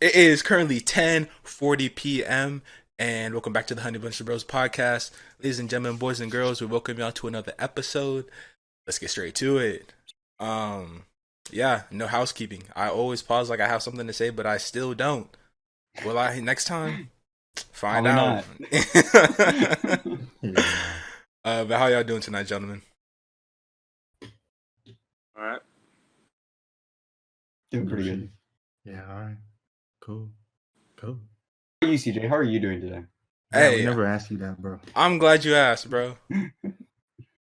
It is currently 10:40 p.m. and welcome back to the Honey Bunch of Bros podcast. Ladies and gentlemen, boys and girls, we welcome y'all to another episode. Let's get straight to it. Um, yeah, no housekeeping. I always pause like I have something to say, but I still don't. Will I next time? Find Probably out. not. But how y'all doing tonight, gentlemen? All right. Doing pretty good. Yeah, all right. Cool. Cool. How are you, CJ? How are you doing today? Yeah, Hey, we never asked you that, bro. I'm glad you asked, bro.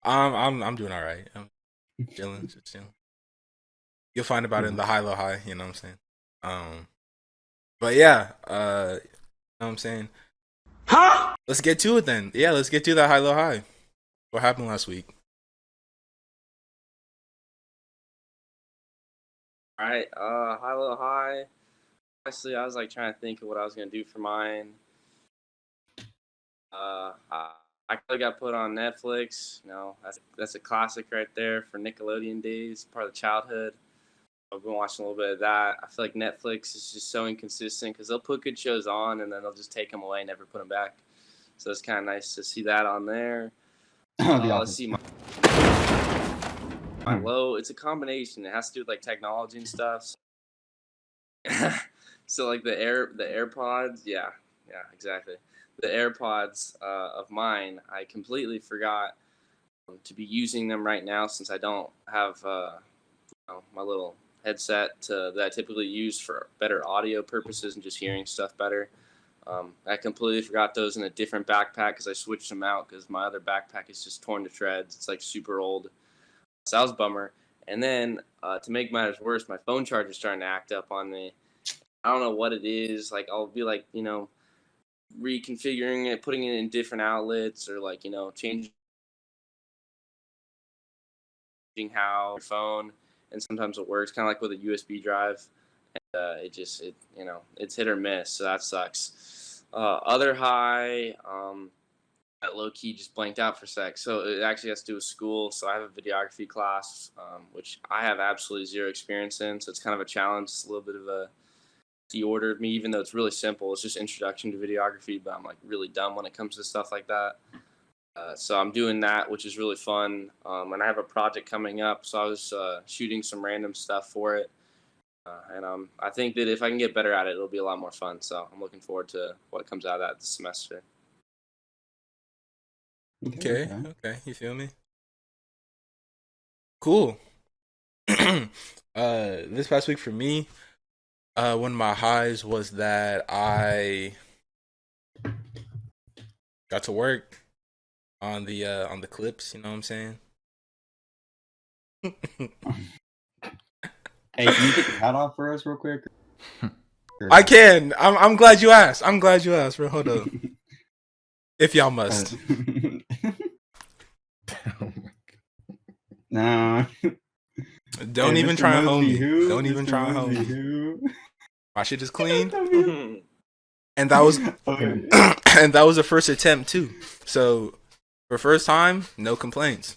I'm doing all right. I'm chilling, just chilling. You'll find about it in the high, low, high. You know what I'm saying? But yeah, you know what I'm saying? Huh? Let's get to it then. Yeah, let's get to that high, low, high. What happened last week? All right. High, low, high. Honestly, I was like trying to think of what I was gonna do for mine. I probably got put on Netflix. You know, that's a classic right there for Nickelodeon days, part of the childhood. I've been watching a little bit of that. I feel like Netflix is just so inconsistent because they'll put good shows on and then they'll just take them away and never put them back. So it's kind of nice to see that on there. Let's see my low. It's a combination. It has to do with like technology and stuff. So like the AirPods, yeah, exactly. The AirPods of mine, I completely forgot to be using them right now since I don't have my little headset that I typically use for better audio purposes and just hearing stuff better. I completely forgot those in a different backpack because I switched them out because my other backpack is just torn to shreds. It's like super old. So that was a bummer. And then to make matters worse, my phone charger is starting to act up on me. I don't know what it is. Like I'll be like, reconfiguring it, putting it in different outlets, or like, changing how your phone, and sometimes it works kind of like with a USB drive. And it's hit or miss, so that sucks. Other high, that low key just blanked out for a sec. So it actually has to do with school. So I have a videography class, which I have absolutely zero experience in. So it's kind of a challenge. It's a little bit of a deorder of me, even though it's really simple. It's just introduction to videography, but I'm like really dumb when it comes to stuff like that. So I'm doing that, which is really fun. And I have a project coming up. So I was shooting some random stuff for it. And I think that if I can get better at it, it'll be a lot more fun. So I'm looking forward to what comes out of that this semester. Okay. You feel me? Cool. This past week for me, one of my highs was that I got to work on the clips. You know what I'm saying? Hey, can you get the hat off for us real quick? I can. I'm glad you asked. Bro. Hold up. If y'all must. Nah. Don't Hey, even Mr. try and hold Mosby me. who? Don't even Mr. try and hold Mosby me. who? My shit is clean. And that was Okay. and that was the first attempt too. So for first time, no complaints.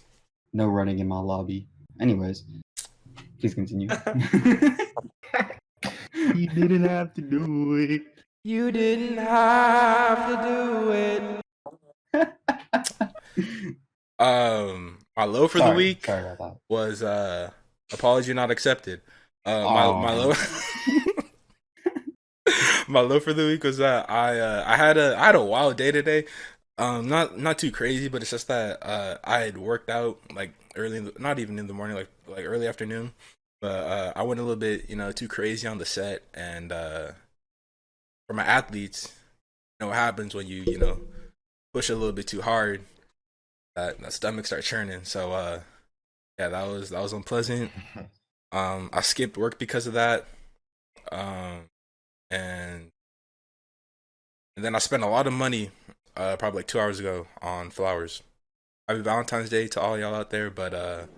No running in my lobby. Anyways, please continue. You didn't have to do it. You didn't have to do it. My low for the week Sorry about that. was apology not accepted. My low my low for the week was that I had a wild day today. Not too crazy, but it's just that I had worked out like not even in the morning, like early afternoon. But I went a little bit, too crazy on the set, and for my athletes, what happens when you push a little bit too hard, that stomach starts churning. So yeah, that was unpleasant. I skipped work because of that. And then I spent a lot of money, probably like 2 hours ago, on flowers. Happy Valentine's Day to all y'all out there, but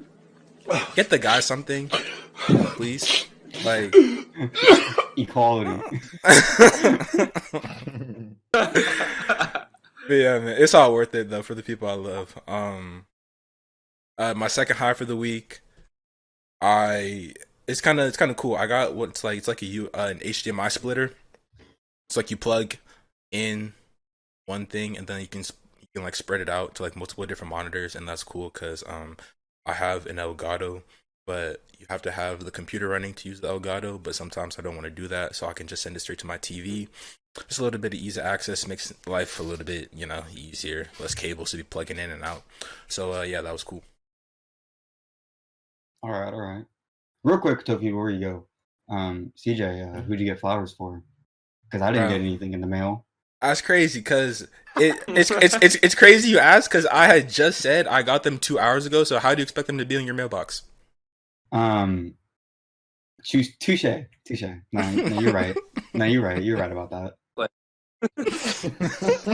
get the guy something, please. Like Equality. But yeah, man, it's all worth it though for the people I love. My second high for the week, I it's kind of cool. I got what's like it's like an HDMI splitter. It's like you plug in one thing and then you can like spread it out to like multiple different monitors, and that's cool because I have an Elgato, but you have to have the computer running to use the Elgato. But sometimes I don't want to do that, so I can just send it straight to my TV. Just a little bit of ease of access makes life a little bit easier. Less cables to be plugging in and out. So yeah, that was cool. All right. Real quick, Toki, before you go, CJ, who'd you get flowers for? Because I didn't Bro, get anything in the mail. that's crazy because it's crazy you asked because I had just said I got them 2 hours ago. So how do you expect them to be in your mailbox? Touche. No, you're right. No, you're right. You're right about that. What?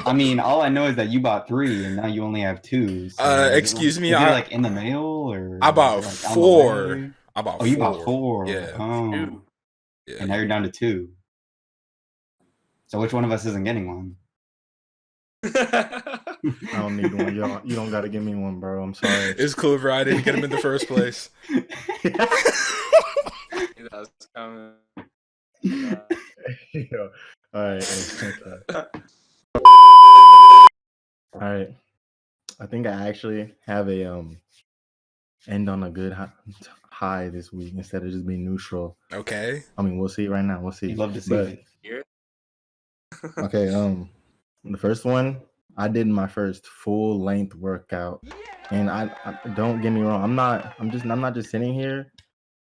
I mean, all I know is that you bought 3 and now you only have 2. So Excuse me, is it like in the mail or I bought like 4. I bought Oh, 4. you bought 4. Yeah. Oh. Yeah. And now you're down to 2. So which one of us isn't getting one? I don't need one. You don't gotta give me one, bro. I'm sorry. It's cool, bro. I didn't get them in the first place. That's coming. Yo. All right. Okay. All right. I think I actually have a end on a good high this week instead of just being neutral. Okay. I mean, we'll see right now. We'll see. You'd love to see But, it. okay. The first one, I did my first full length workout, and I don't get me wrong. I'm not just sitting here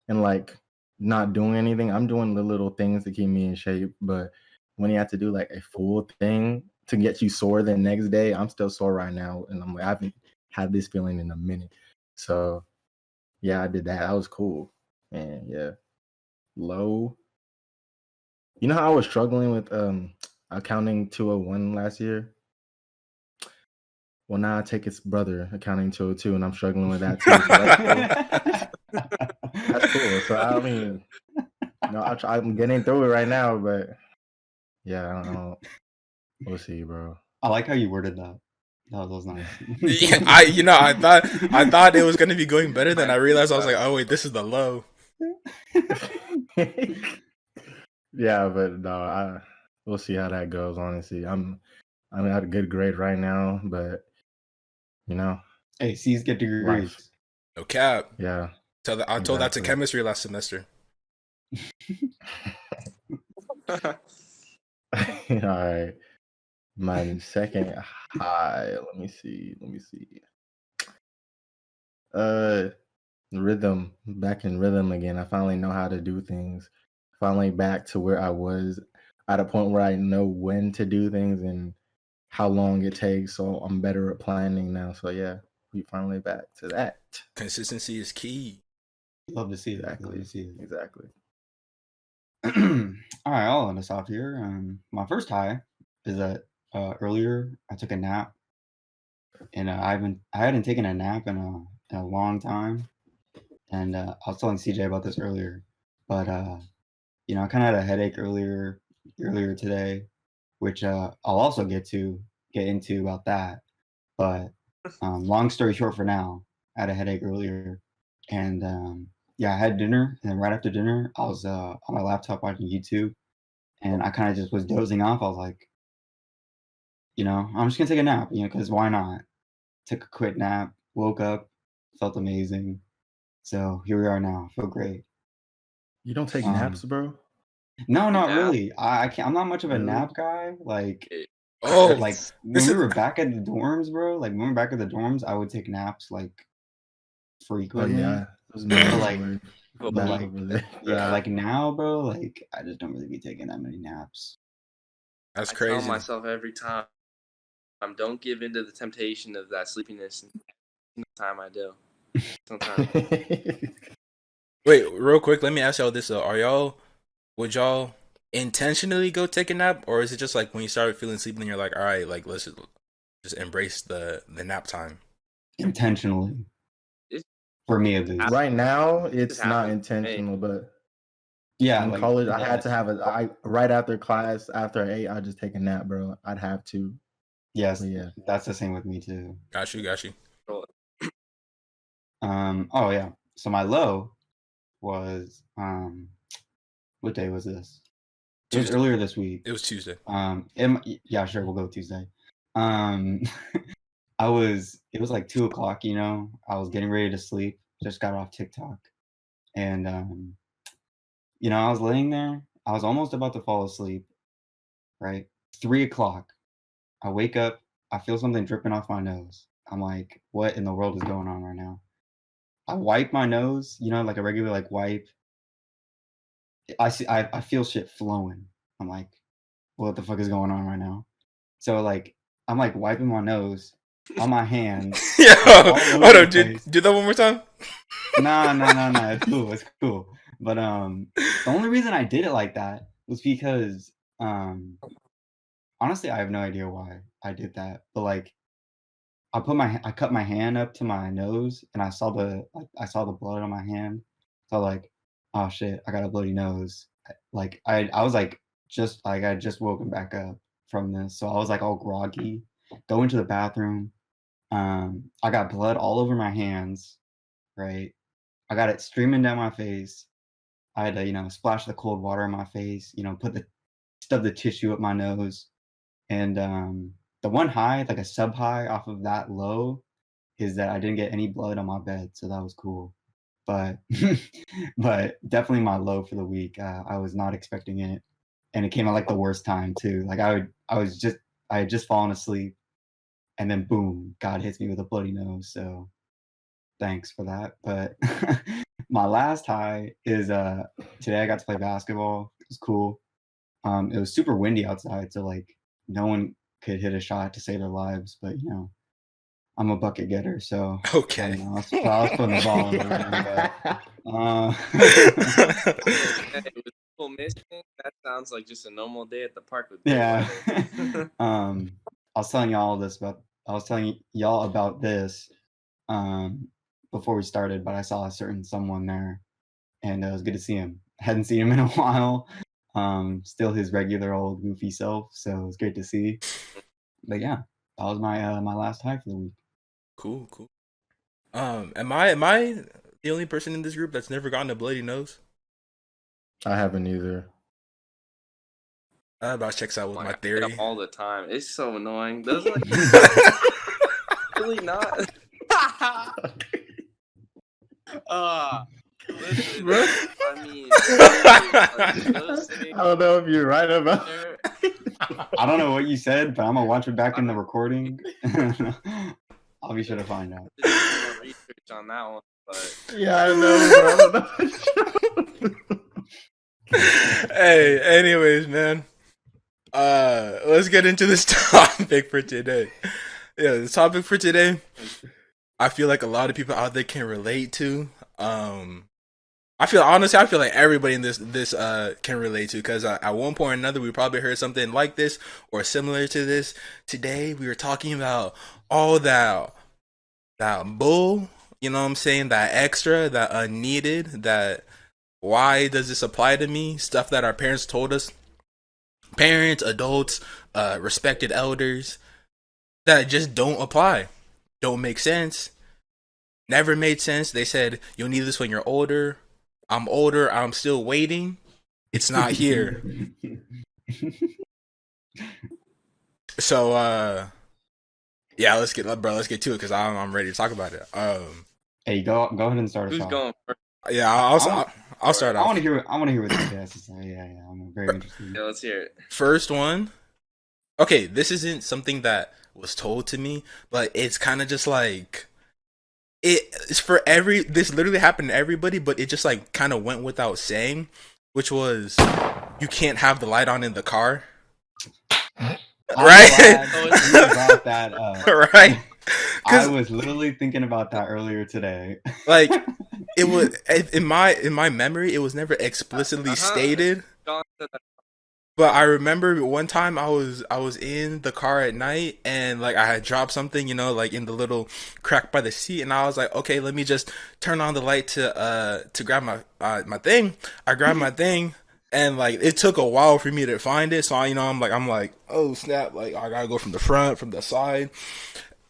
and like not doing anything. I'm doing the little things to keep me in shape. But when you have to do like a full thing to get you sore the next day, I'm still sore right now, and I haven't had this feeling in a minute. So yeah, I did that. That was cool. And yeah, low. You know how I was struggling with accounting 201 last year? Well, now I take its brother, accounting 202, and I'm struggling with that too. So that's cool. That's cool. So I mean, I'm getting through it right now, but yeah, I don't know. We'll see, bro. I like how you worded that. That was nice. Yeah, I thought it was gonna be going better. Then I realized I was like, oh wait, this is the low. Yeah, but no, we'll see how that goes. Honestly, I'm at a good grade right now, but you know, Hey, C's get degrees. life. No cap. Yeah. I told that to Exactly. chemistry last semester. All right. My second high. Let me see. Rhythm. Back in rhythm again. I finally know how to do things. Finally back to where I was at a point where I know when to do things and how long it takes. So I'm better at planning now. So yeah, we finally back to that. Consistency is key. Love to see it. Exactly. Love to see it. Exactly. All right, I'll end us off here. My first high is that earlier I took a nap, and I hadn't taken a nap in a long time, and I was telling CJ about this earlier, but I kind of had a headache earlier today, which I'll also get into about that. But long story short, for now, I had a headache earlier, and yeah, I had dinner, and then right after dinner, I was on my laptop watching YouTube, and I kind of just was dozing off. I was like, I'm just gonna take a nap, because why not? Took a quick nap, woke up, felt amazing. So here we are now. I feel great. You don't take Um, naps, bro? No, not Nap? really. I can't. I'm not much of a Really? nap guy. Like Oh, like this when is we were back at the dorms, bro. Like when we were back at the dorms, I would take naps like Oh frequently. yeah, those But naps like, were But but bad like, over there. yeah, like now, bro. Like I just don't really be taking that many naps. that's I tell crazy. myself every time, don't give in to the temptation of that sleepiness. And time I do. Sometimes. Wait, real quick, let me ask y'all this though. Would y'all intentionally go take a nap, or is it just like when you start feeling sleepy and you're like, all right, like let's just embrace the nap time? Intentionally, It's for me at least. Right now, it's It not happens to me. intentional, but Yeah, in like college, I had yes. to have right after class, after I ate, I just take a nap, bro. I'd have to. Yes, But yeah. that's the same with me too. Got you. Oh yeah. So my low was what day was this? It was Tuesday. earlier this week. It was Tuesday. Yeah, sure, we'll go Tuesday. Um, it was like 2 o'clock. I was getting ready to sleep. Just got off TikTok, and I was laying there. I was almost about to fall asleep. Right, 3 o'clock. I wake up. I feel something dripping off my nose. I'm like, what in the world is going on right now? I wipe my nose, like a regular like wipe. I feel shit flowing. I'm like, what the fuck is going on right now? So like I'm like wiping my nose on my hands. Yeah. All over Hold the on, place. do that one more time. Nah. It's cool. But the only reason I did it like that was because honestly I have no idea why I did that. But like I cut my hand up to my nose and I saw the blood on my hand. So like, oh shit, I got a bloody nose. Like I was like I just woken back up from this. So I was like all groggy. Go into the bathroom. I got blood all over my hands, right? I got it streaming down my face. I had to, splash the cold water in my face, stuff the tissue up my nose. And the one high, like a sub high off of that low, is that I didn't get any blood on my bed, so that was cool. But but definitely my low for the week. I was not expecting it, and it came at like the worst time too. Like I had just fallen asleep, and then boom, God hits me with a bloody nose. So thanks for that. But my last high is today I got to play basketball. It was cool. It was super windy outside, so like no one could hit a shot to save their lives. But I'm a bucket getter, so I Okay. don't know. I was putting the ball in the rim, but With people missing, that sounds like just a normal day at the park with yeah. weather. I was telling y'all about this before we started, but I saw a certain someone there, and it was good to see him. I hadn't seen him in a while. Still his regular old goofy self, so it was great to see. But yeah, that was my last high for the week. Cool. Am I the only person in this group that's never gotten a bloody nose? I haven't either. That about checks out with Like, my I get theory. them all the time. It's so annoying. Those are like really not. Listen, I mean, like, those things I don't know if you're right about. there- I don't know what you said, but I'm gonna watch it back in the recording. I'll be sure to find out. did some more research on that one, but Yeah, I know, bro. Hey, anyways, man. Let's get into this topic for today. Yeah, the topic for today, I feel like a lot of people out there can relate to. I feel like everybody in this can relate to, because at one point or another we probably heard something like this or similar to this. Today we were talking about all that bull, you know what I'm saying, that extra, that unneeded, that why does this apply to me? Stuff that our parents told us, parents, adults, respected elders, that just don't apply, don't make sense, never made sense. They said you'll need this when you're older. I'm older. I'm still waiting. It's not here. So yeah, let's get to it, because I'm ready to talk about it. Hey, go ahead and start us who's off. going first? Yeah, I'll start I off. want to hear what this has to say. Yeah, I'm very interested. Yeah, let's hear it. First one. Okay, this isn't something that was told to me, but it's kind of just like it's for this literally happened to everybody, but it just like kind of went without saying, which was you can't have the light on in the car. Right? About that Right? I was literally thinking about that earlier today. Like, it was in my memory, it was never explicitly stated. But I remember one time I was in the car at night, and like I had dropped something, like in the little crack by the seat, and I was like, okay, let me just turn on the light to grab my thing. I grabbed my thing, and like it took a while for me to find it. So I'm like, oh snap, like I gotta go from the front, from the side.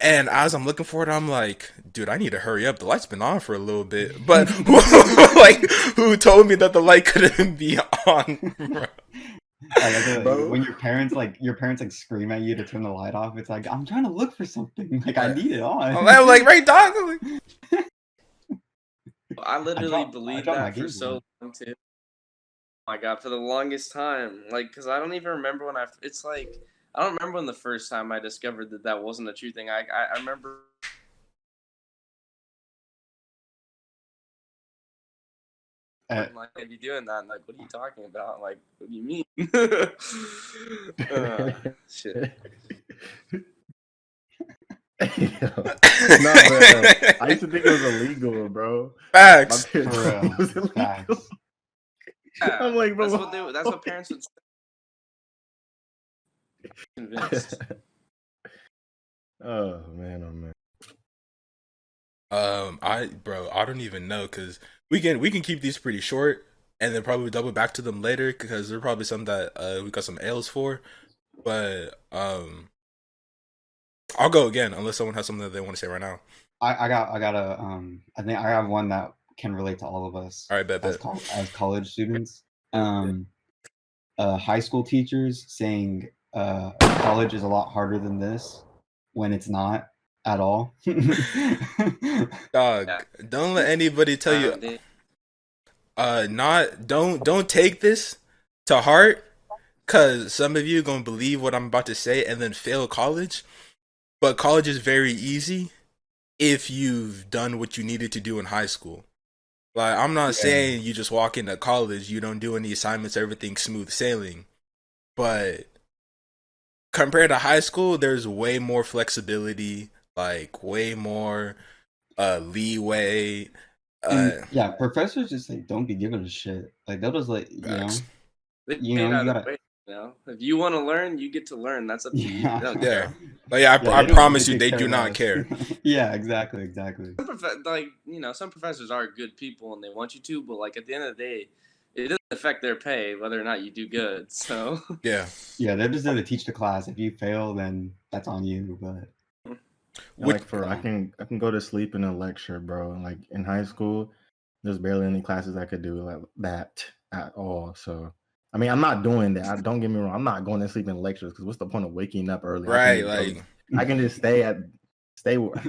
And as I'm looking for it, I'm like, dude, I need to hurry up. The light's been on for a little bit. But like, who told me that the light couldn't be on? Bro? When your parents like scream at you to turn the light off, it's like, I'm trying to look for something. Like, I need it on. I'm like, right, dog. I literally believed that for so long too. Oh my god, for the longest time, like, because I don't even remember when it's like, I don't remember when the first time I discovered that wasn't a true thing. I remember. Like, are you doing that? And like, what are you talking about? I'm like, what do you mean? Shit. No, bro. I used to think it was illegal, bro. Facts. For real. Facts. Yeah, I'm like, bro, that's what parents would say. Convinced. Oh man. I don't even know, because we can keep these pretty short and then probably double back to them later, because there are probably some that we got some L's for. But I'll go again unless someone has something that they want to say right now. I think I have one that can relate to all of us. All right, bet. As college students. High school teachers saying college is a lot harder than this when it's not at all. Dog, don't let anybody tell you don't take this to heart, cause some of you gonna believe what I'm about to say and then fail college. But college is very easy if you've done what you needed to do in high school. Like, I'm not saying you just walk into college, you don't do any assignments, everything's smooth sailing. But compared to high school, there's way more flexibility, like way more leeway. Yeah, professors just like don't be giving a shit. Like, they'll just like, you know, if you want to learn, you get to learn. That's up to you. Yeah. But yeah, I promise you, they do not care. Yeah, exactly. Some professors are good people and they want you to, but like at the end of the day, it doesn't affect their pay whether or not you do good. So yeah, they're just there to teach the class. If you fail, then that's on you. But I can go to sleep in a lecture, bro. Like in high school, there's barely any classes I could do like that at all. So I mean, I'm not doing that. Don't get me wrong. I'm not going to sleep in lectures, because what's the point of waking up early? Right, I can just stay at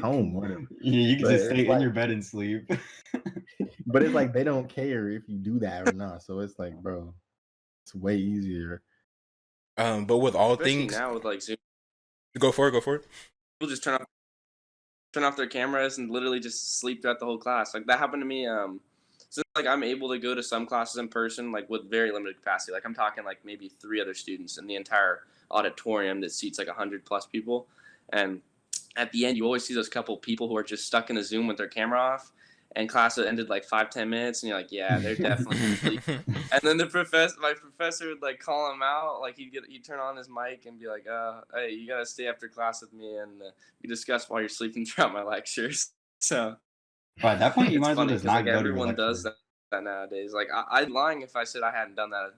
home. Whatever. You can just stay in your bed and sleep. But it's like they don't care if you do that or not. So it's like, bro, it's way easier. But with all especially things now with like Zoom, go for it. People just turn off their cameras and literally just sleep throughout the whole class. Like that happened to me. Since like I'm able to go to some classes in person, like with very limited capacity. Like I'm talking like maybe 3 other students in the entire auditorium that seats like 100+ people. And at the end, you always see those couple people who are just stuck in a Zoom with their camera off. And class ended like 5-10 minutes, and you're like, yeah, they're definitely asleep. And then my professor would like call him out, like he'd turn on his mic and be like, hey, you gotta stay after class with me, and we discuss while you're sleeping throughout my lectures. So. But at that point, you might as well just not like go to everyone does that nowadays. Like I'd lying if I said I hadn't done that.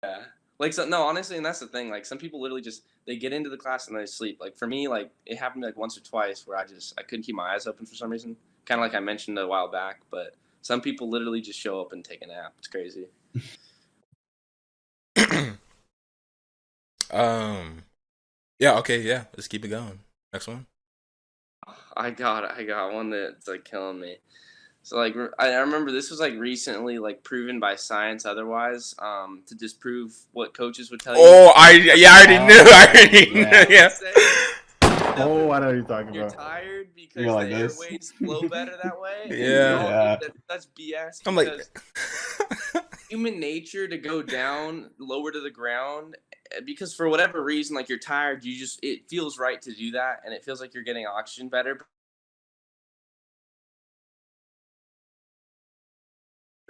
Yeah. Like so, no, honestly, and that's the thing. Like some people literally just they get into the class and they sleep. Like for me, like it happened like once or twice where I couldn't keep my eyes open for some reason. Kind of like I mentioned a while back. But some people literally just show up and take a nap. It's crazy. Yeah. Okay. Yeah. Let's keep it going. Next one. I got one that's like killing me. So like I remember this was like recently like proven by science otherwise to disprove what coaches would tell you. Oh, I already knew. Yeah. Oh, I know what you're talking You're about. tired because You're like the this. airways flow better that way. Yeah. That's BS. I'm like human nature to go down lower to the ground because for whatever reason, like you're tired, it feels right to do that, and it feels like you're getting oxygen better.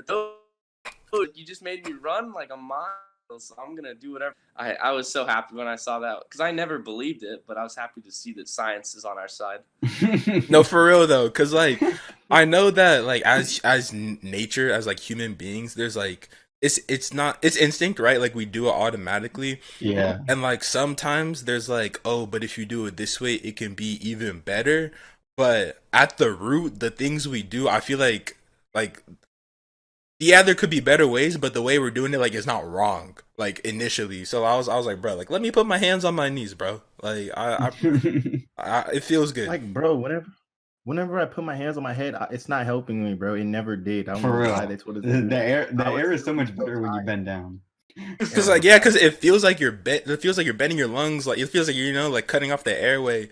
But you just made me run like a mile, so I'm gonna do whatever. I was so happy when I saw that because I never believed it, but I was happy to see that science is on our side. No, for real though, because like I know that like as nature, as like human beings, there's like it's not, it's instinct, right? Like we do it automatically. Yeah. And like sometimes there's like, oh, but if you do it this way, it can be even better. But at the root, the things we do, I feel like yeah, there could be better ways, but the way we're doing it, like, is not wrong. Like initially, so I was like, bro, like, let me put my hands on my knees, bro. Like, it feels good. Like, bro, whenever I put my hands on my head, it's not helping me, bro. It never did. I don't For know why real. they told us The I was air is so much so better when you tired. bend down. Cause like, yeah, cause it feels like it feels like you're bending your lungs. Like it feels like you're, like cutting off the airway.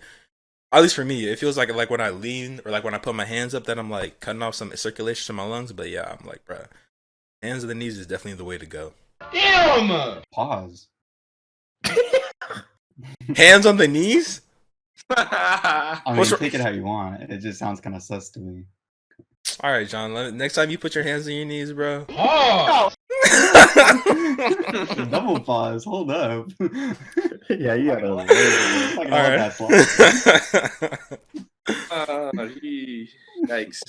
At least for me, it feels like when I lean or like when I put my hands up, that I'm like cutting off some circulation to my lungs. But yeah, I'm like, bro, hands on the knees is definitely the way to go. Damn! Pause. Hands on the knees? I mean, What's take it how you want. It just sounds kind of sus to me. All right, John. Next time you put your hands on your knees, bro. Oh! Double pause. Hold up. Yeah, you gotta. Talking All about right. that Yikes.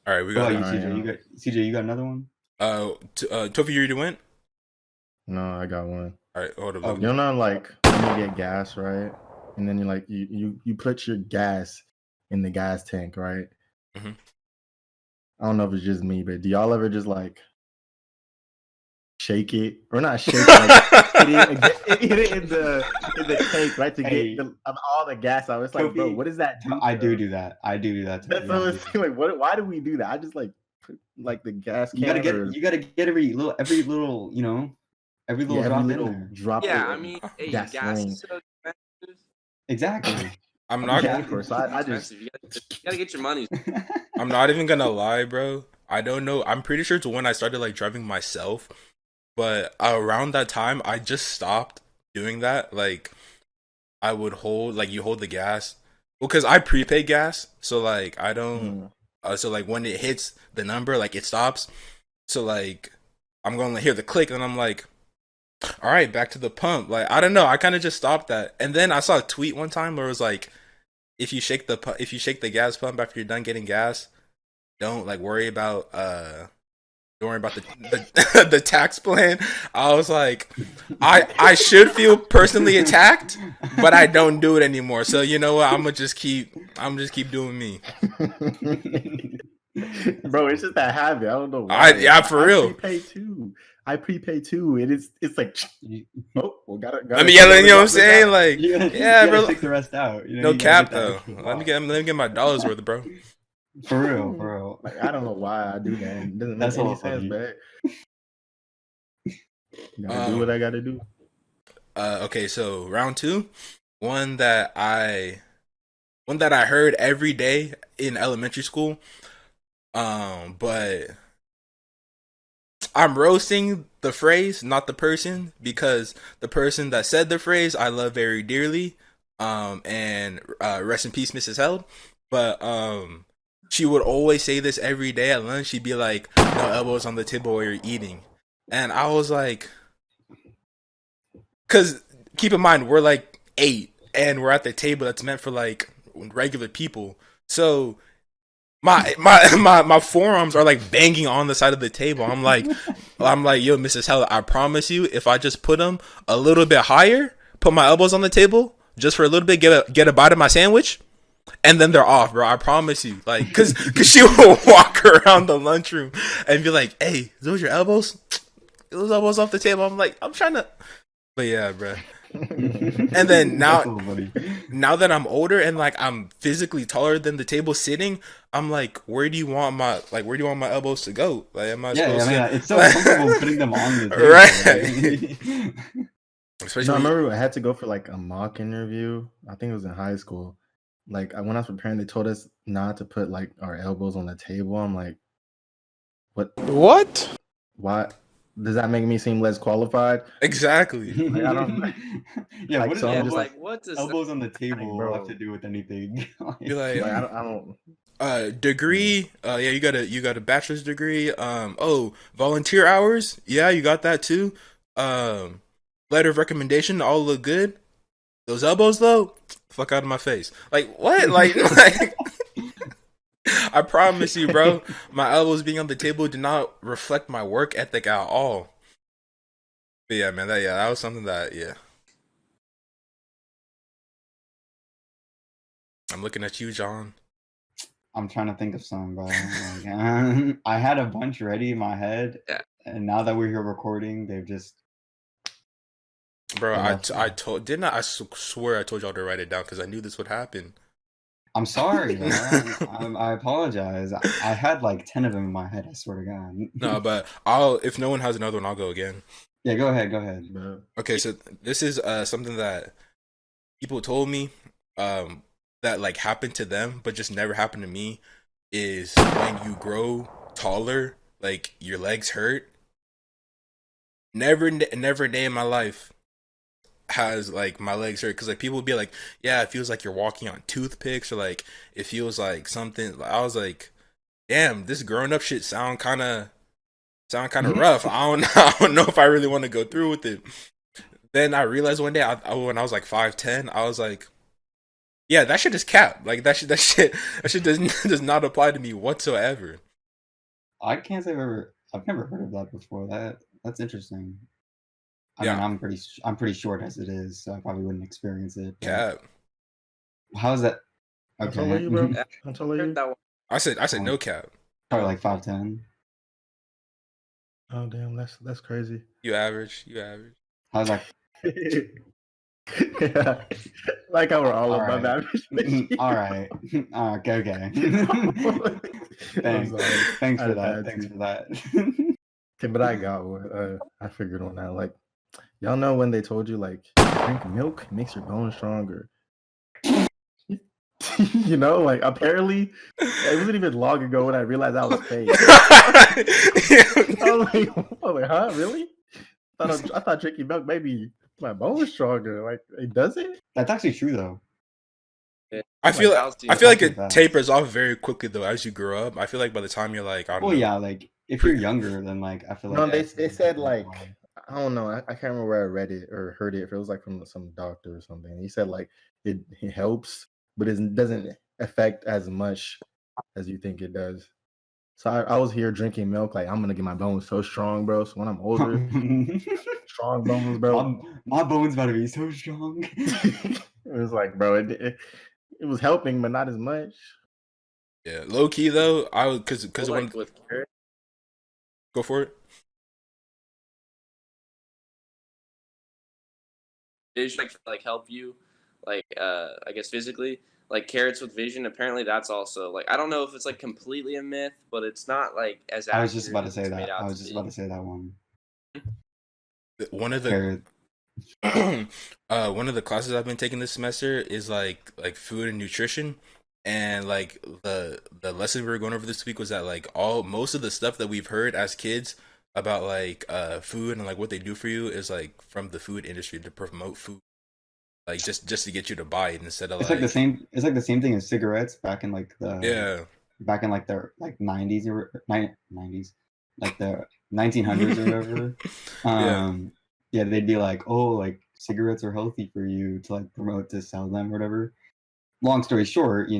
All right, we Go got. ahead, Alright, CJ. You got another one? Tofi, you already went. No, I got one. All right, hold up. Oh, You know, like when you get gas, right? And then you like you put your gas in the gas tank, right? Mhm. I don't know if it's just me, but do y'all ever just like shake it or not shake it, like, hit it in the tank, right, to Hey. get all the gas out? It's like, bro, Kofi, what does that do? I do that. I do that. To That's be what I honest. was like. What? Why do we do that? I just like put like the gas can. You gotta get every little every little drop in there. drop. Yeah, of I mean, hey, gasoline. gas is so expensive. Exactly. I'm not. Yeah, of course. I just You gotta get your money. I'm not even gonna lie, bro. I don't know. I'm pretty sure it's when I started like driving myself, but around that time, I just stopped doing that. Like, I would hold, like, you hold the gas, well, because I prepay gas, so like I don't. So like when it hits the number, like it stops. So like I'm gonna hear the click, and I'm like, all right, back to the pump. Like I don't know. I kind of just stopped that, and then I saw a tweet one time where it was like, if you shake the gas pump after you're done getting gas, don't like worry about don't worry about the the tax plan. I was like, I should feel personally attacked, but I don't do it anymore. So you know what? I'm just keep doing me. bro, it's just that habit. I don't know why. Yeah, for real. I prepay too. It's like, oh, well, gotta. I mean, yeah, you know what I'm saying? Like, You yeah, gotta bro. take the rest out. You know, No you gotta cap get that though. extra Let me get my dollars worth, bro. For real. Like, I don't know why I do that. It doesn't That's make any all sense, funny. but gotta do what I gotta do. Okay, so round 2, one that I heard every day in elementary school. But I'm roasting the phrase, not the person, because the person that said the phrase I love very dearly. And rest in peace, Mrs. Held. But she would always say this every day at lunch. She'd be like, "No elbows on the table while you're eating," and I was like, "Cause keep in mind we're like 8, and we're at the table that's meant for like regular people, so." My forearms are like banging on the side of the table. I'm like, yo, Mrs. Heller, I promise you, if I just put them a little bit higher, put my elbows on the table just for a little bit, get a bite of my sandwich, and then they're off, bro. I promise you, like, cause she will walk around the lunchroom and be like, hey, those your elbows? Those elbows off the table. I'm like, I'm trying to, but yeah, bro. And then now that I'm older and like I'm physically taller than the table sitting, I'm like, where do you want my elbows to go? Like, am I supposed to? It's so comfortable putting them on the table, right? Especially, I remember I had to go for like a mock interview. I think it was in high school. Like when I was preparing, they told us not to put like our elbows on the table. I'm like, what? Why? Does that make me seem less qualified? Exactly. Like, I don't. Yeah, like, what, so is like, what does elbows on the table bro. have to do with anything? You're like, I don't. Degree. Yeah, you got a bachelor's degree. Volunteer hours. Yeah, you got that too. Letter of recommendation. All look good. Those elbows though, fuck out of my face. Like what? Like I promise you, bro. My elbows being on the table did not reflect my work ethic at all. But yeah, man, that was something that I'm looking at you, John. I'm trying to think of some, bro. Like, I had a bunch ready in my head, Yeah. and now that we're here recording, they've just. Bro, they I left me. told didn't I swear I told y'all to write it down because I knew this would happen. I'm sorry, bro. I apologize. I had like 10 of them in my head. I swear to God. No, but if no one has another one, I'll go again. Yeah, go ahead. Go ahead. Bro. Okay, so this is something that people told me that like happened to them, but just never happened to me. Is when you grow taller, like your legs hurt. Never day in my life has like my legs hurt because like people would be like, yeah, it feels like you're walking on toothpicks, or like it feels like something. I was like, damn, this growing up shit sound kind of rough. I don't know if I really want to go through with it. Then I realized one day when I was like 5'10", I was like, yeah, that shit is cap. Like that shit does not apply to me whatsoever. I can't say I've never heard of that before. That's interesting. I Yeah. mean, I'm pretty short as it is, so I probably wouldn't experience it. but- Cap. How's that? How tall are you, bro? Yeah. How tall are Heard you? that one. I said no cap. Probably like 5'10". Oh damn, that's crazy. You average. How's that? Yeah. Like how we're all All above right. average. All right. Okay. I'm sorry. Thanks I for that. had Thanks to. for that. Okay, but I got one. I figured one out. Like, y'all know when they told you like drink milk makes your bones stronger. You know, like apparently it wasn't even long ago when I realized I was fake. I was like, huh, really? I thought drinking milk maybe my bones stronger. Like, it doesn't. That's actually true though. I feel Calcium. like it Fast. tapers off very quickly though as you grow up. I feel like by the time you're like, I don't Well, know. yeah, like if you're younger, then like I feel like No, they that's said like why. I don't know. I can't remember where I read it or heard it. If it was like from some doctor or something, he said like it helps, but it doesn't affect as much as you think it does. So I was here drinking milk, like I'm gonna get my bones so strong, bro. So when I'm older, strong bones, bro. my bones about to be so strong. It was like, bro, it was helping, but not as much. Yeah, low key though, I would because Like when with carrot, go for it. vision like help you, like I guess physically. Like carrots with vision, apparently that's also like I don't know if it's like completely a myth, but it's not like as I was just about to accurate say as it's made that. out I was to just be. about to say that one. One of the Carrot. one of the classes I've been taking this semester is like food and nutrition, and like the lesson we were going over this week was that like most of the stuff that we've heard as kids about like food and like what they do for you is like from the food industry to promote food, like just to get you to buy it instead of It's like like the same. It's like the same thing as cigarettes back in like the yeah the 90s or 90s, like the 1900s or whatever. yeah Yeah, they'd be like, oh, like cigarettes are healthy for you to like promote to sell them or whatever. Long story short,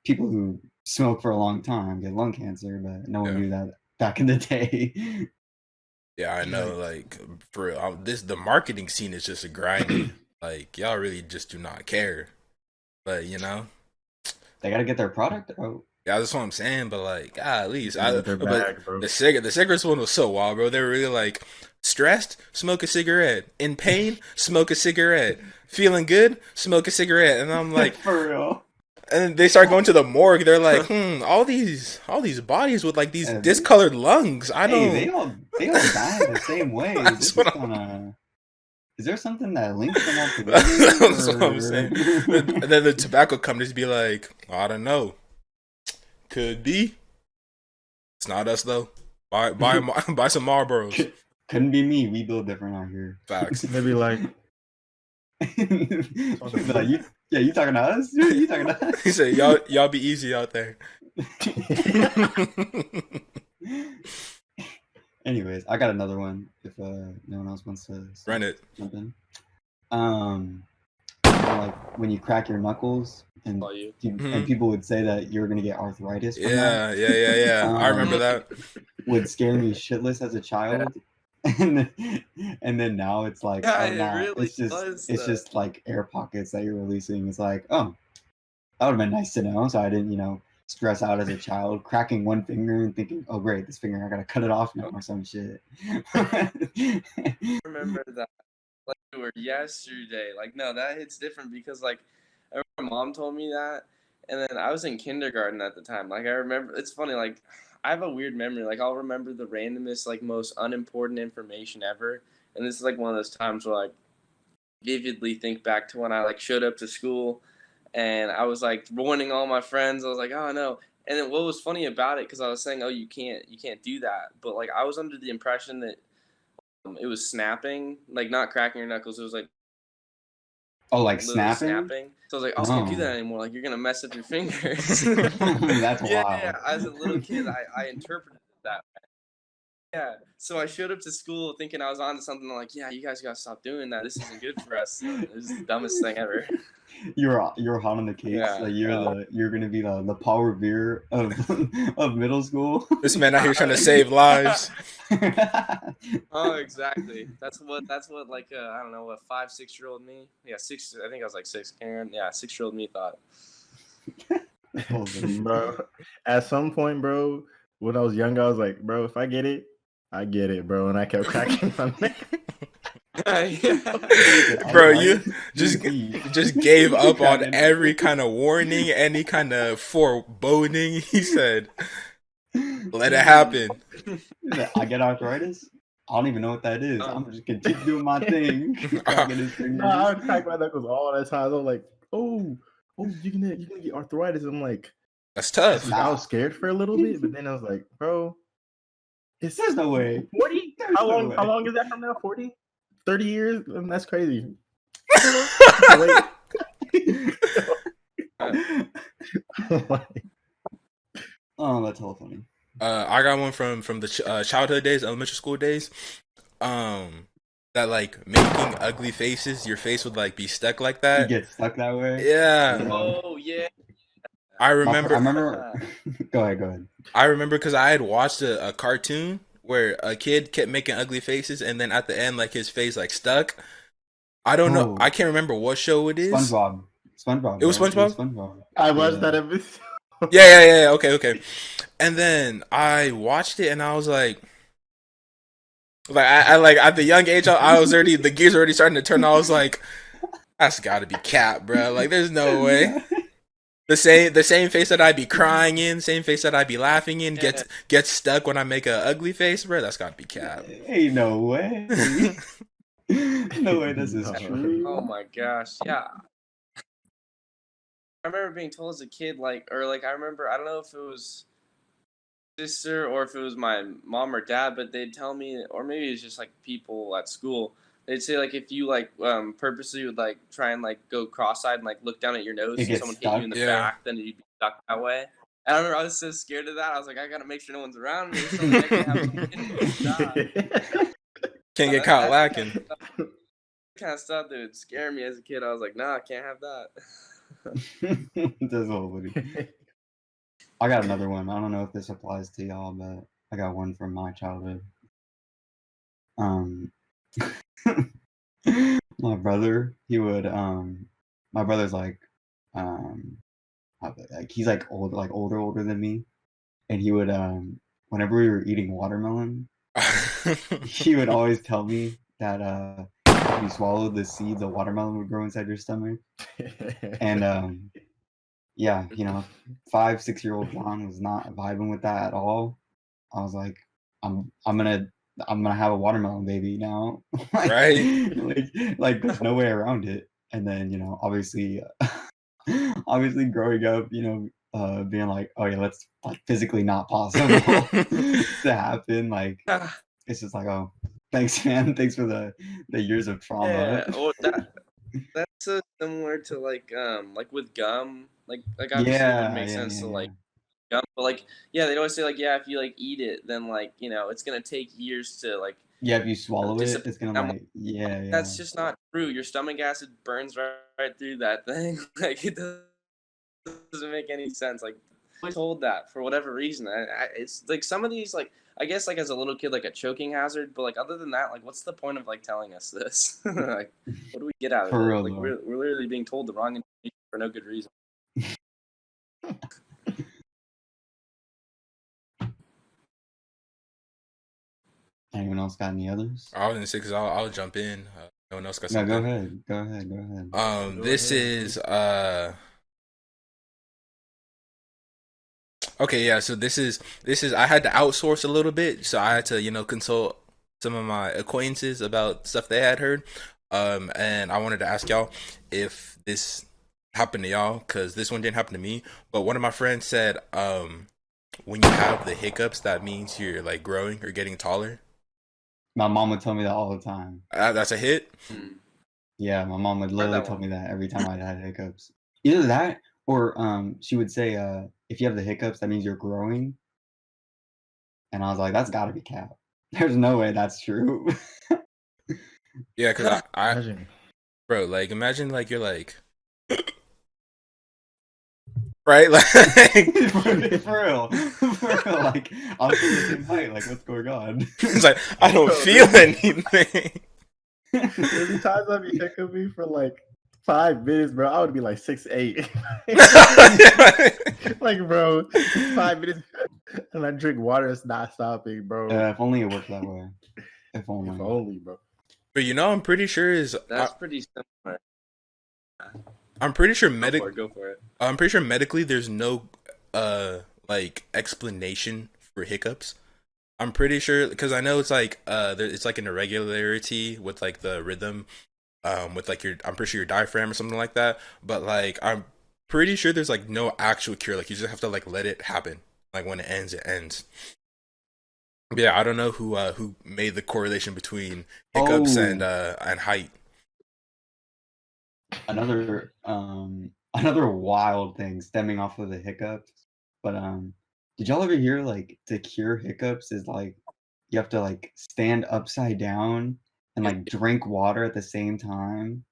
people who smoke for a long time get lung cancer, but no one Yeah. knew that back in the day. yeah I know, like for real, the marketing scene is just grimy. Like y'all really just do not care, but They gotta get their product out. yeah, that's what I'm saying. But like, at least With their but bag, bro. the cigarettes one was so wild, bro. They were really like stressed, smoke a cigarette. In pain, smoke a cigarette. Feeling good, smoke a cigarette. And I'm like, For real. and they start going to the morgue. They're like, all these bodies with like these Yeah, discolored lungs. I don't. Hey, they all die the same way. That's This is what kind of. Is there something that links them all together? That's what I'm saying. And then the tobacco companies be like, I don't know. Could be. It's not us though. Buy some Marlboros. Couldn't be me. We build different out here. Facts. They'd be like, Be like, you talking to us? You talking to us? He said, y'all be easy out there. Anyways, I got another one. If no one else wants to Run it. jump in. Like when you crack your knuckles, and Call you. and people would say that you're gonna get arthritis from that. Yeah. I remember that. Would scare me shitless as a child. And then now it's like, Yeah, oh it nah, really it's does, just like air pockets that you're releasing. It's like, oh, that would have been nice to know, so I didn't stress out as a child, cracking one finger and thinking, oh great, this finger, I gotta cut it off now or some shit. I remember that like you were yesterday. Like, no, that hits different because like I remember my mom told me that, and then I was in kindergarten at the time. Like I remember, it's funny. Like I have a weird memory. Like I'll remember the randomest, like most unimportant information ever, and this is like one of those times where like vividly think back to when I like showed up to school, and I was like warning all my friends. I was like, oh no. And then what was funny about it, because I was saying, oh, you can't do that, but like I was under the impression that it was snapping, like not cracking your knuckles. It was like Oh, like literally snapping? snapping. So I was like, oh, I can't do Oh. that anymore. Like you're gonna mess up your fingers. That's yeah, wild. yeah. As a little kid, I interpreted it that way. Yeah. So I showed up to school thinking I was on to something. I'm like, yeah, you guys gotta stop doing that. This isn't good for us. This is the dumbest thing ever. You were hot on the cakes. Yeah. Like you're gonna be the Paul Revere of of middle school. This man out here trying to save lives. Oh, exactly. That's what like I don't know, what 5-6-year-old me. Yeah, 6. I think I was like 6. Karen. Yeah, 6-year-old me thought. Bro, at some point, bro, when I was young, I was like, bro, if I get it, I get it, bro, and I kept cracking my neck. Bro, you just gave up on every kind of warning, any kind of foreboding. He said, let it happen. I get arthritis. I don't even know what that is. I'm just continue doing my thing. Cracking his fingers. No, I would crack my knuckles all the time. I was like, oh, you're gonna get arthritis. I'm like, that's tough. I was scared for a little bit, but then I was like, bro, there's no way. 40? How long is that from now? 40? 30 years? That's crazy. Oh, that's hella funny. I got one from the childhood days, elementary school days. That like making ugly faces, your face would like be stuck like that. You get stuck that way. Yeah. Oh yeah. I remember. Go ahead. I remember because I had watched a cartoon where a kid kept making ugly faces, and then at the end, like his face like stuck. I don't know. I can't remember what show it is. SpongeBob. It was SpongeBob. I watched that episode. Yeah. Okay. And then I watched it, and I was like I like at the young age, I was already the gears were already starting to turn. I was like, that's got to be cap, bro. Like, there's no way. The same face that I'd be crying in, same face that I'd be laughing in, gets stuck when I make a ugly face, bro. That's got to be cap. Ain't no way. No way this is true. Oh my gosh, yeah. I remember being told as a kid, I remember, I don't know if it was sister or if it was my mom or dad, but they'd tell me, or maybe it's just like people at school, they'd say like if you purposely would like try and like go cross-eyed and like look down at your nose and someone hit you in the back, then you'd be stuck that way. And I remember I was so scared of that. I was like, I gotta make sure no one's around me. So I can't get caught lacking. Kind of stuff that would scare me as a kid. I was like, nah, I can't have that. That's all funny. I got another one. I don't know if this applies to y'all, but I got one from my childhood. My brother, he would my brother's like he's like older than me, and he would whenever we were eating watermelon, he would always tell me that if you swallowed the seeds, a watermelon would grow inside your stomach. And yeah, 5-6-year-old John was not vibing with that at all. I was like, I'm gonna have a watermelon baby now. Right? like there's no way around it. And then obviously growing up, being like, oh yeah, that's like physically not possible to happen. Like it's just like, oh, thanks, man. Thanks for the years of trauma. Yeah, or that's so similar to like with gum. Like obviously it would make sense to like gum, but they'd always say if you eat it, then it's gonna take years to if you swallow it, it's gonna That's just not true. Your stomach acid burns right through that thing. It doesn't doesn't make any sense. Like, I was told that for whatever reason. It's like some of these, like, I guess, like, as a little kid, like a choking hazard. But like, other than that, like, what's the point of like telling us this? Like, what do we get out of For it? real Like, though. we're literally being told the wrong information for no good reason. Anyone else got any others? I was gonna say because I'll jump in. No one else got No, something. go ahead. Go ahead. Go ahead. This is okay, yeah, so this is I had to outsource a little bit, so I had to, consult some of my acquaintances about stuff they had heard. And I wanted to ask y'all if this happened to y'all, because this one didn't happen to me, but one of my friends said, when you have the hiccups, that means you're like growing or getting taller. My mom would tell me that all the time. That's a hit. Yeah, my mom would Heard literally that tell one. me that every time I had hiccups. Either that or she would say, if you have the hiccups, that means you're growing. And I was like, that's gotta be cap. There's no way that's true. Yeah, because I Imagine. bro, like imagine like you're like right, like For real. For real. Like, I was the same height. Like, what's going on? it's like I don't feel anything. There's the times I'd be hiccup me for like 5 minutes, bro. I would be like 6'8". Like, bro, 5 minutes, and I drink water. It's not stopping, bro. If only it worked that way. If only. If only, bro. But I'm pretty sure That's pretty similar. I'm pretty sure Go for it. I'm pretty sure medically there's no like explanation for hiccups. I'm pretty sure because I know it's like it's like an irregularity with like the rhythm, with like I'm pretty sure your diaphragm or something like that. But like I'm pretty sure there's like no actual cure. Like you just have to like let it happen. Like when it ends, it ends. But yeah, I don't know who made the correlation between hiccups and height. Another another wild thing stemming off of the hiccups. But did y'all ever hear like to cure hiccups is like you have to like stand upside down and like drink water at the same time?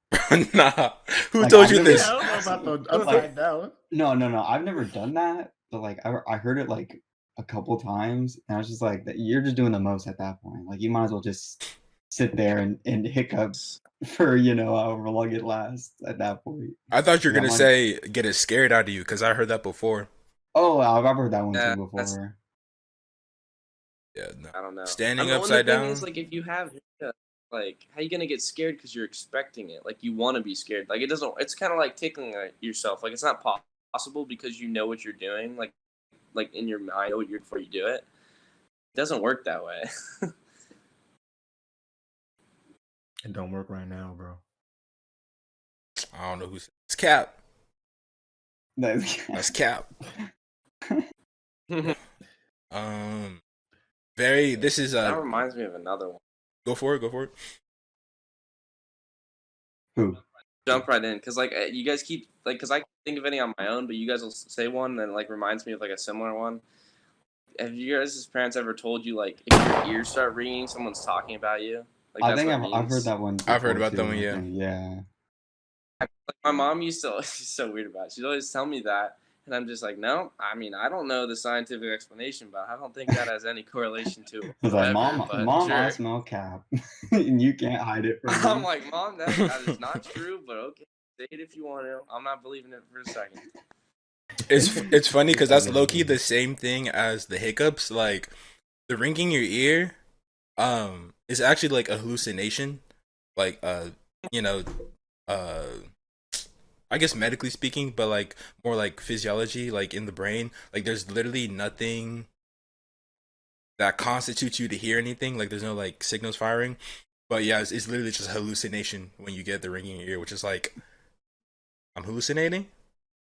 Nah, who Like, told I've you never- this? Yeah, I don't know about the Like- upside down. No. I've never done that, but like I heard it like a couple times, and I was just like, you're just doing the most at that point. Like you might as well just sit there and hiccups for however long it lasts at that point. I thought you were Yeah, gonna mine- say get it scared out of you because I heard that before. Oh, I've heard that one Yeah, too before. Yeah, no. I don't know. Standing the upside thing down? is, like, if you have, like, how you gonna get scared because you're expecting it? Like, you want to be scared. Like, it doesn't. It's kind of like tickling yourself. Like, it's not possible because you know what you're doing. Like in your mind, know what you're before you do it. It doesn't work that way. It don't work right now, bro. I don't know who's it's Cap. That's That's Cap. Very. This is That reminds me of another one. Go for it. Who? Jump right in, because like you guys keep like, because I can't think of any on my own, but you guys will say one that like reminds me of like a similar one. Have you guys' parents ever told you like if your ears start ringing, someone's talking about you? Like, I think what it I've heard means? that one. I've heard before, about that too, one, I yeah. think. Yeah. Like, my mom used to. She's so weird about it. She'd always tell me that, and I'm just like, no. I mean, I don't know the scientific explanation, but I don't think that has any correlation to it. I was like, whatsoever, Mom, but sure. I smell cap, and you can't hide it from me. I'm like, Mom, that is not true, but okay, say it if you want to. I'm not believing it for a second. It's funny because that's low key the same thing as the hiccups. Like the ringing your ear, is actually like a hallucination. Like I guess medically speaking, but like more like physiology, like in the brain. Like there's literally nothing that constitutes you to hear anything. Like there's no like signals firing. But yeah, it's literally just a hallucination when you get the ringing in your ear, which is like I'm hallucinating.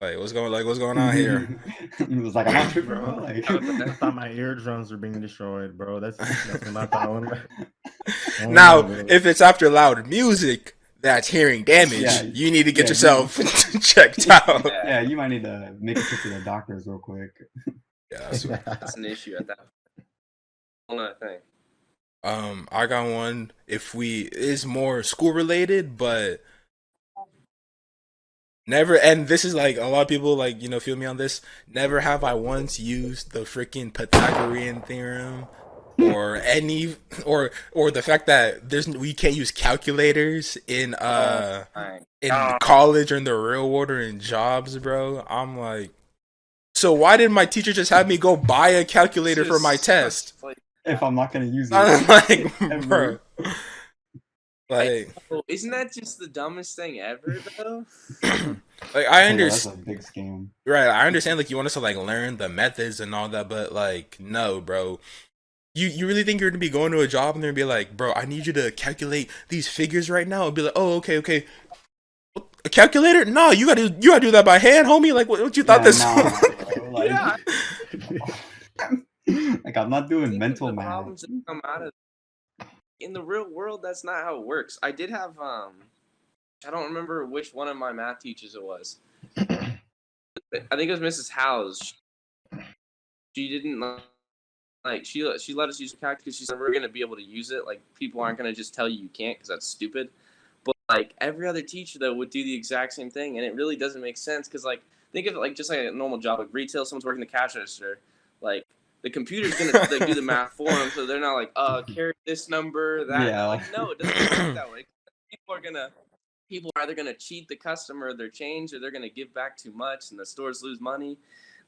Like what's going on here? He was like, I'm not tripping, bro. Bro, Like, I thought my eardrums were being destroyed, bro. That's what I thought. Now, if it's after loud music that's hearing damage, Yeah, you need to get yeah, yourself checked out. yeah, you might need to make a trip to the doctors real quick. Yeah, That's an issue at that point. Whole nother thing. I got one. It's more school related, but Never, and this is like a lot of people like feel me on this. Never have I once used the freaking Pythagorean theorem, or any, or the fact that we can't use calculators My in God. college or in the real world or in jobs, bro. I'm like, so why did my teacher just have me go buy a calculator for my Just test? like, If I'm not gonna use it, I'm like, ever. bro, like, isn't that just the dumbest thing ever, though? like I Yeah, that's a understand. big scam. Right, I understand like you want us to like learn the methods and all that, but like no, bro. You really think you're gonna be going to a job and they're gonna be like, bro, I need you to calculate these figures right now? And be like, oh, okay. A calculator? No, you gotta do that by hand, homie. Like what you thought Yeah, this nah, was? bro. Like, Yeah. like I'm not doing Think of mental the math. problems that come out of in the real world. That's not how it works. I did have I don't remember which one of my math teachers it was. I think it was Mrs. Howes. She didn't like she let us use the calculator because she said we're gonna be able to use it. Like people aren't gonna just tell you can't because that's stupid. But like every other teacher though would do the exact same thing, and it really doesn't make sense because like think of it like just like a normal job, like retail. Someone's working the cash register, like the computer's gonna like do the math for them, so they're not like carry this number that. Yeah, Like no, it doesn't work that way. People are either gonna cheat the customer their change or they're gonna give back too much, and the stores lose money.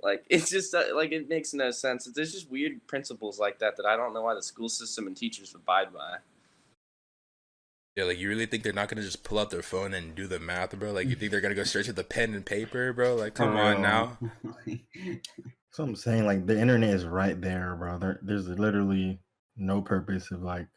Like it's just like it makes no sense. There's just weird principles like that I don't know why the school system and teachers abide by. Yeah, like you really think they're not gonna just pull out their phone and do the math, bro? Like you think they're gonna go straight to the pen and paper, bro? Like come on now. So I'm saying, like, the internet is right there, bro. There's literally no purpose of like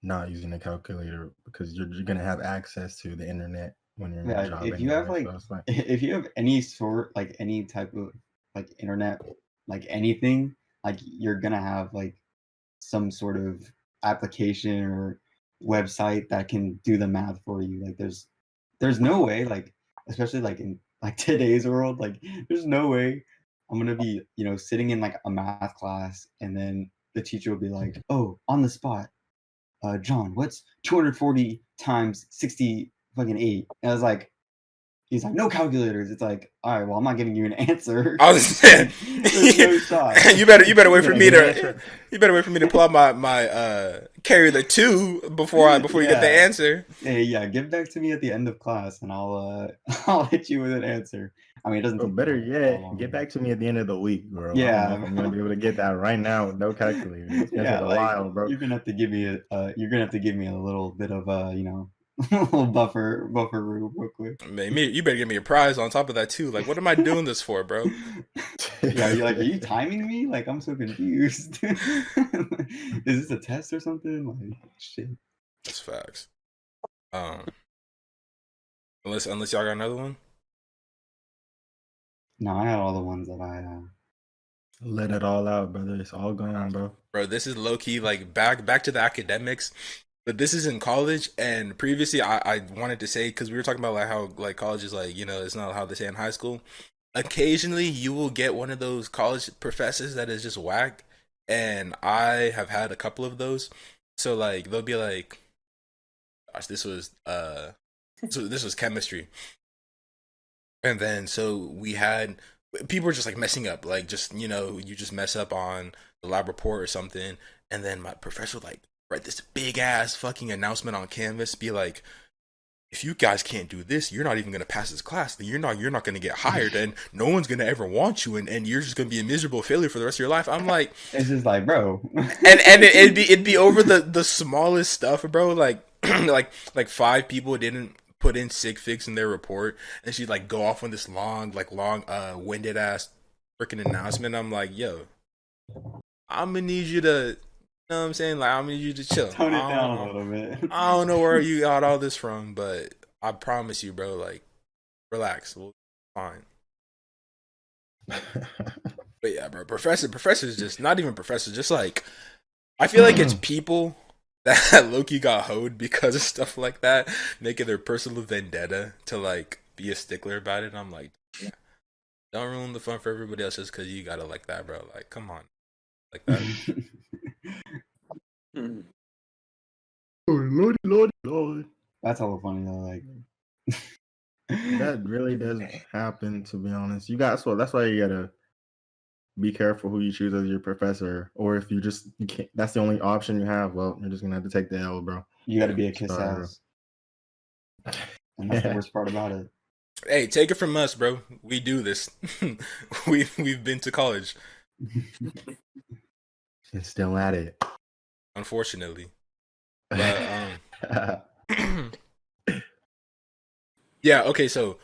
not using a calculator because you're gonna have access to the internet when you're in a Yeah, job if you have anyway. like So it's like, if you have any sort like any type of like internet like anything, like you're gonna have like some sort of application or website that can do the math for you. Like there's no way, like especially like in like today's world, like there's no way I'm gonna be, sitting in like a math class and then the teacher will be like, oh, on the spot, John, what's 240 times 60 fucking 8? And I was like, he's like, no calculators. It's like, all right, well, I'm not giving you an answer. I was saying, There's no shot. you better wait for yeah, me the to answer. pull out my carry the two before you get the Yeah. answer. Hey, yeah, get back to me at the end of class and I'll I'll hit you with an answer. I mean, it doesn't Or take better that yet, long, get but back to me at the end of the week, bro. I don't know yeah, if I'm gonna be able to get that right now with no calculator. It's gonna yeah, take a like while, bro. you're gonna have to give me a little bit of a little buffer room real quick. Man, you better give me a prize on top of that too. Like, what am I doing this for, bro? Yeah, you're like, are you timing me? Like, I'm so confused. Is this a test or something? Like, shit. That's facts. Unless y'all got another one. No, I had all the ones that I. Let it all out, brother. It's all gone, bro. Bro, this is low key like back to the academics, but this is in college. And previously, I wanted to say because we were talking about like how like college is like it's not how they say in high school. Occasionally, you will get one of those college professors that is just whack, and I have had a couple of those. So like they'll be like, "Gosh, this was chemistry," and then so we had people were just like messing up, like just you just mess up on the lab report or something, and then my professor would like write this big ass fucking announcement on Canvas, be like, if you guys can't do this, you're not even gonna pass this class. You're not gonna get hired, and no one's gonna ever want you, and you're just gonna be a miserable failure for the rest of your life. I'm like, It's just like, bro. and it'd be over the smallest stuff, bro. Like like 5 people didn't put in sig figs in their report, and she'd like go off on this long winded ass freaking announcement. I'm like, yo, I'm gonna need you to. You know what I'm saying? Like, I'm gonna need you to chill. Tone it down a little bit. I don't know where you got all this from, but I promise you, bro, like, relax. We'll be fine. But yeah, bro, professors just not even professors, just like I feel like it's people that Loki got hoed because of stuff like that, making their personal vendetta to like be a stickler about it. And I'm like, yeah, don't ruin the fun for everybody else just because you got it like that, bro. Like, come on, like that. Lord. That's all funny though. Like, That really does happen, to be honest. That's why you gotta be careful who you choose as your professor, or if you can't, that's the only option you have. Well, you're just gonna have to take the L, bro. You got to be a kiss Sorry, bro. ass, and that's the worst part about it. Hey, take it from us, bro. We do this. We've been to college, It's still at it. unfortunately. But yeah. Okay. So,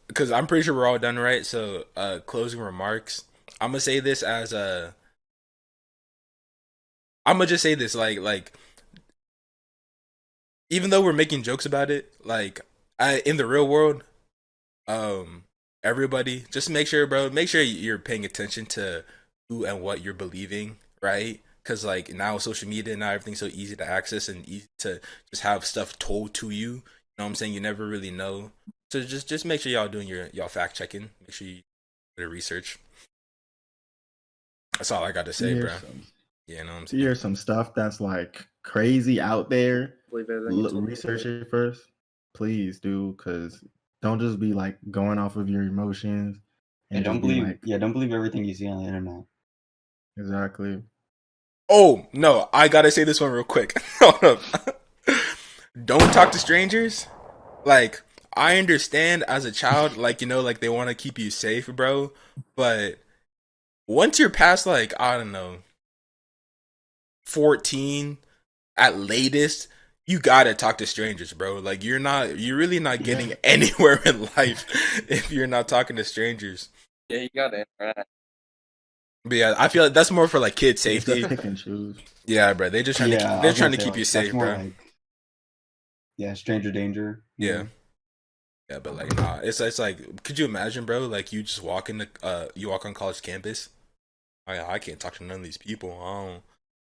because I'm pretty sure we're all done, right? So, closing remarks. I'm gonna say this as a. I'm gonna just say this like even though we're making jokes about it, like in the real world, everybody just make sure, bro, make sure you're paying attention to who and what you're believing, right? Because like now social media, now everything's so easy to access and easy to just have stuff told to you. You know what I'm saying? You never really know. So just make sure y'all doing y'all fact checking. Make sure you do the research. That's all I got to say, bro. Yeah, you know what I'm saying? Here's some stuff that's like crazy out there. Believe everything. Research it first, please do, because don't just be like going off of your emotions And don't just be believe, like, don't believe everything you see on the internet. exactly. Oh no, I gotta say this one real quick. Hold up. Don't talk to strangers. Like, I understand as a child, like, you know, like they want to keep you safe, bro. But once you're past, like, I don't know, 14 at latest, you gotta talk to strangers, bro. Like, you're really not getting anywhere in life if you're not talking to strangers. Yeah, you gotta interact. But yeah, I feel like that's more for like kid safety. Just pick and choose. Yeah, bro. They just trying to they're trying to keep you safe, bro. Like, stranger danger. Yeah. Yeah, but like nah, it's like, could you imagine, bro? Like you just walk you walk on college campus. I can't talk to none of these people.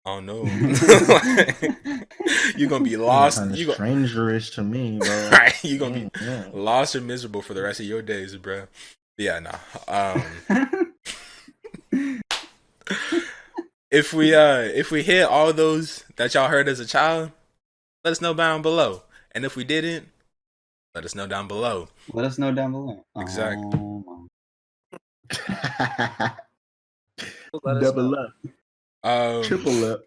I don't know. You're gonna be lost. You strangerish to me, bro. Right? You're gonna be lost or miserable for the rest of your days, bro. But yeah, nah. If we hit all those that y'all heard as a child, let us know down below. And if we didn't, let us know down below. Let us know down below. Exactly. Double up. Triple up.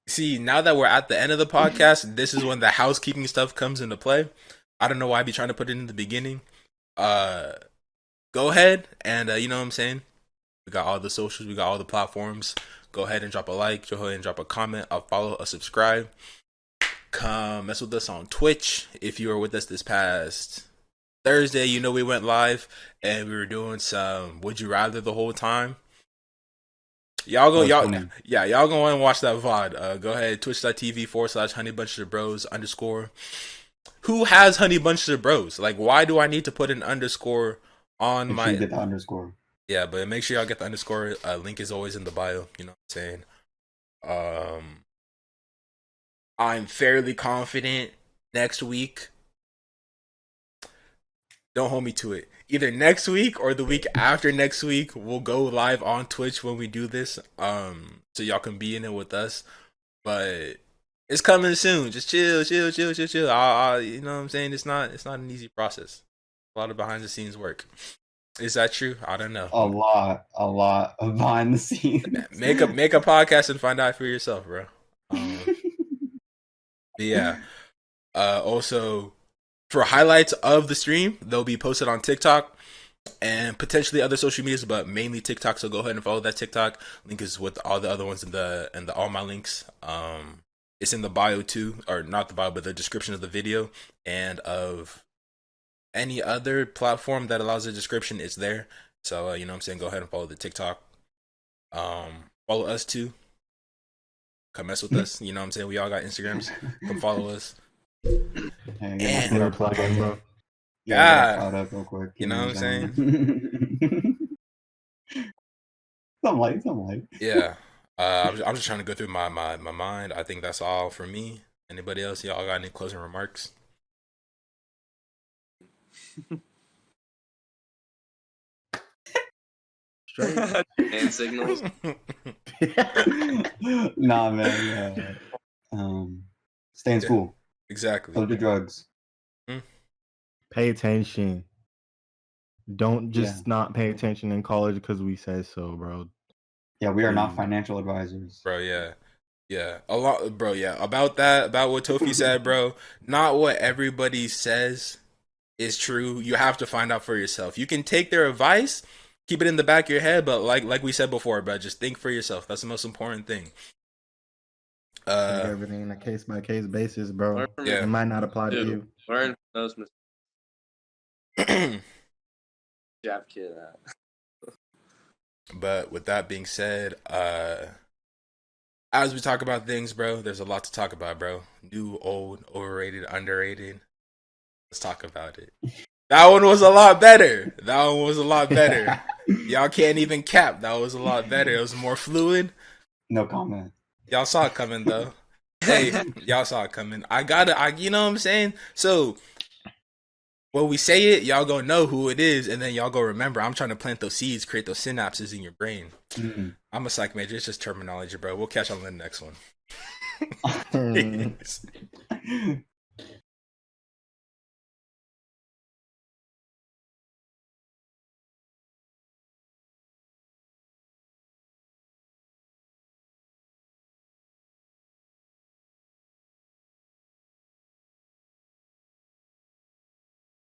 See, now that we're at the end of the podcast, this is when the housekeeping stuff comes into play. I don't know why I be trying to put it in the beginning. Go ahead and you know what I'm saying? We got all the socials, we got all the platforms. Go ahead and drop a like, go ahead and drop a comment, a follow, a subscribe. Come mess with us on Twitch. If you were with us this past Thursday, you know we went live and we were doing some Would You Rather the whole time. Y'all gonna want to watch that VOD. Go ahead, twitch.tv/honeybunchesofbros_. Who has Honey Bunches of Bros? Like, why do I need to put an underscore on Make my? sure you get the underscore. Yeah, but make sure y'all get the underscore. Link is always in the bio. You know what I'm saying? I'm fairly confident next week. Don't hold me to it. Either next week or the week after next week, we'll go live on Twitch when we do this. So y'all can be in it with us. But it's coming soon. Just chill. You know what I'm saying? It's not an easy process. A lot of behind the scenes work. Is that true? I don't know. A lot of behind the scenes. Make a podcast and find out for yourself, bro. But yeah. Also, for highlights of the stream, they'll be posted on TikTok and potentially other social medias, but mainly TikTok. So go ahead and follow that TikTok. Link is with all the other ones in the all my links. It's in the bio too, or not the bio, but the description of the video and of any other platform that allows a description. It's there. So you know what I'm saying, go ahead and follow the TikTok. Follow us too. Come mess with us. You know what I'm saying? We all got Instagrams. Come follow us. Hey, Put our plug in, bro. Up real quick. You know what I'm saying? Something like. Yeah. I'm just trying to go through my mind. I think that's all for me. Anybody else? Y'all got any closing remarks? Straight. Hand signals. Nah, man. Stay in school. Exactly. Don't do drugs. Pay attention. Don't just Yeah. not pay attention in college because we said so, bro. Yeah, we are not Please. financial advisors. Bro, yeah, a lot, bro. Yeah, about what Tofi said, bro. Not what everybody says is true. You have to find out for yourself. You can take their advice, keep it in the back of your head, but like we said before, bro, just think for yourself. That's the most important thing. Take everything on a case by case basis, bro. Learn from Yeah. It might not apply to Dude, you. learn from those mistakes. Jab kid that. But with that being said, as we talk about things, bro, there's a lot to talk about, bro. New, old, overrated, underrated. Let's talk about it. That one was a lot better. Y'all can't even cap. That was a lot better. It was more fluid. No comment. Y'all saw it coming though. Hey, y'all saw it coming. You know what I'm saying? So when we say it, y'all gonna know who it is, and then y'all go remember. I'm trying to plant those seeds, create those synapses in your brain. Mm. I'm a psych major. It's just terminology, bro. We'll catch on the next one.